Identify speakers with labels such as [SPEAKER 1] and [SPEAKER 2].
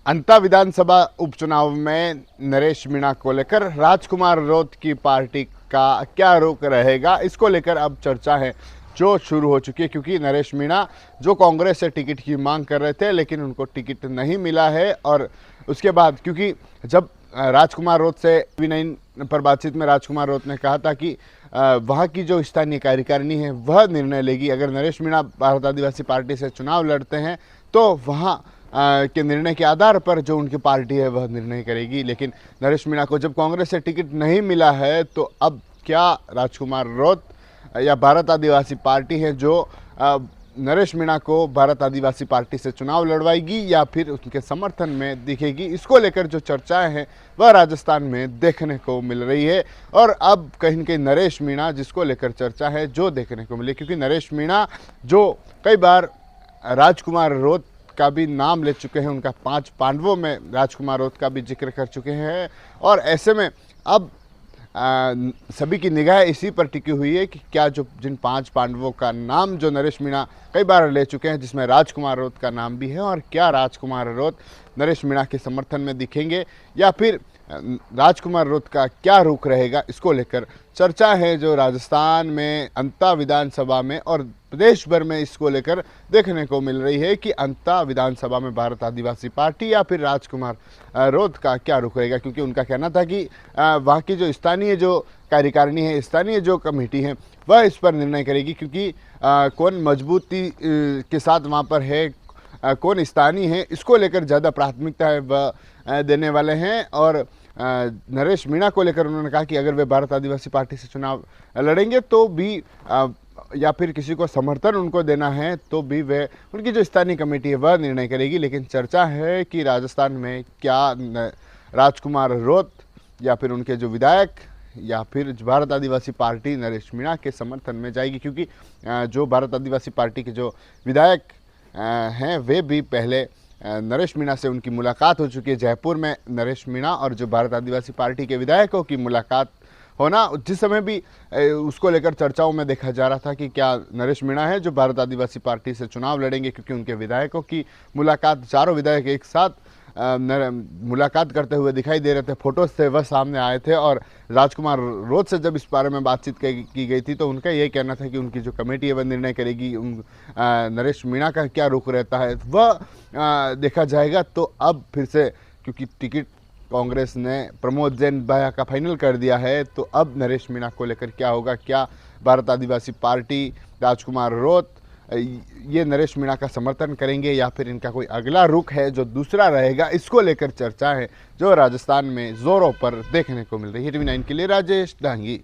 [SPEAKER 1] अंता विधानसभा उपचुनाव में नरेश मीणा को लेकर राजकुमार रोत की पार्टी का क्या रुख रहेगा, इसको लेकर अब चर्चा है जो शुरू हो चुकी है। क्योंकि नरेश मीणा जो कांग्रेस से टिकट की मांग कर रहे थे लेकिन उनको टिकट नहीं मिला है। और उसके बाद क्योंकि जब राजकुमार रोत से वी9 पर बातचीत में राजकुमार रोत ने कहा था कि वहाँ की जो स्थानीय कार्यकारिणी है वह निर्णय लेगी। अगर नरेश मीणा भारत आदिवासी पार्टी से चुनाव लड़ते हैं तो वहाँ के निर्णय के आधार पर जो उनकी पार्टी है वह निर्णय करेगी। लेकिन नरेश मीणा को जब कांग्रेस से टिकट नहीं मिला है तो अब क्या राजकुमार रोत या भारत आदिवासी पार्टी है जो नरेश मीणा को भारत आदिवासी पार्टी से चुनाव लड़वाएगी या फिर उनके समर्थन में दिखेगी, इसको लेकर जो चर्चाएं हैं वह राजस्थान में देखने को मिल रही है। और अब कहीं न कहीं नरेश मीणा जिसको लेकर चर्चा है जो देखने को मिले, क्योंकि नरेश मीणा जो कई बार राजकुमार रोत का भी नाम ले चुके हैं, उनका 5 पांडवों में राजकुमार रोत का भी जिक्र कर चुके हैं। और ऐसे में अब सभी की निगाह इसी पर टिकी हुई है कि क्या जो जिन 5 पांडवों का नाम जो नरेश मीणा कई बार ले चुके हैं, जिसमें राजकुमार रोत का नाम भी है, और क्या राजकुमार रोत नरेश मीणा के समर्थन में दिखेंगे या फिर राजकुमार रोत का क्या रुख रहेगा, इसको लेकर चर्चा है जो राजस्थान में अंता विधानसभा में और प्रदेश भर में इसको लेकर देखने को मिल रही है कि अंता विधानसभा में भारत आदिवासी पार्टी या फिर राजकुमार रोत का क्या रुख रहेगा। क्योंकि उनका कहना था कि वहाँ की जो स्थानीय जो कार्यकारिणी है, स्थानीय जो कमेटी है, वह इस पर निर्णय करेगी। क्योंकि कौन मजबूती के साथ वहाँ पर है, कौन स्थानीय है, इसको लेकर ज़्यादा प्राथमिकता है वह देने वाले हैं। और नरेश मीणा को लेकर उन्होंने कहा कि अगर वे भारत आदिवासी पार्टी से चुनाव लड़ेंगे तो भी या फिर किसी को समर्थन उनको देना है तो भी वे उनकी जो स्थानीय कमेटी है वह निर्णय करेगी। लेकिन चर्चा है कि राजस्थान में क्या राजकुमार रोत या फिर उनके जो विधायक या फिर भारत आदिवासी पार्टी नरेश मीणा के समर्थन में जाएगी। क्योंकि जो भारत आदिवासी पार्टी के जो विधायक हैं वे भी पहले नरेश मीणा से उनकी मुलाकात हो चुकी है जयपुर में। नरेश मीणा और जो भारत आदिवासी पार्टी के विधायकों की मुलाकात होना, जिस समय भी उसको लेकर चर्चाओं में देखा जा रहा था कि क्या नरेश मीणा है जो भारत आदिवासी पार्टी से चुनाव लड़ेंगे, क्योंकि उनके विधायकों की मुलाकात, चारों विधायक एक साथ मुलाकात करते हुए दिखाई दे रहे थे, फोटोज से वह सामने आए थे। और राजकुमार रोत से जब इस बारे में बातचीत की गई थी तो उनका यही कहना था कि उनकी जो कमेटी है वह निर्णय करेगी, नरेश मीणा का क्या रुख रहता है वह देखा जाएगा। तो अब फिर से क्योंकि टिकट कांग्रेस ने प्रमोद जैन भाया का फाइनल कर दिया है तो अब नरेश मीणा को लेकर क्या होगा, क्या भारत आदिवासी पार्टी राजकुमार रोत ये नरेश मीणा का समर्थन करेंगे या फिर इनका कोई अगला रुख है जो दूसरा रहेगा, इसको लेकर चर्चा है जो राजस्थान में जोरों पर देखने को मिल रही है। टीवी9 के लिए राजेश डांगी।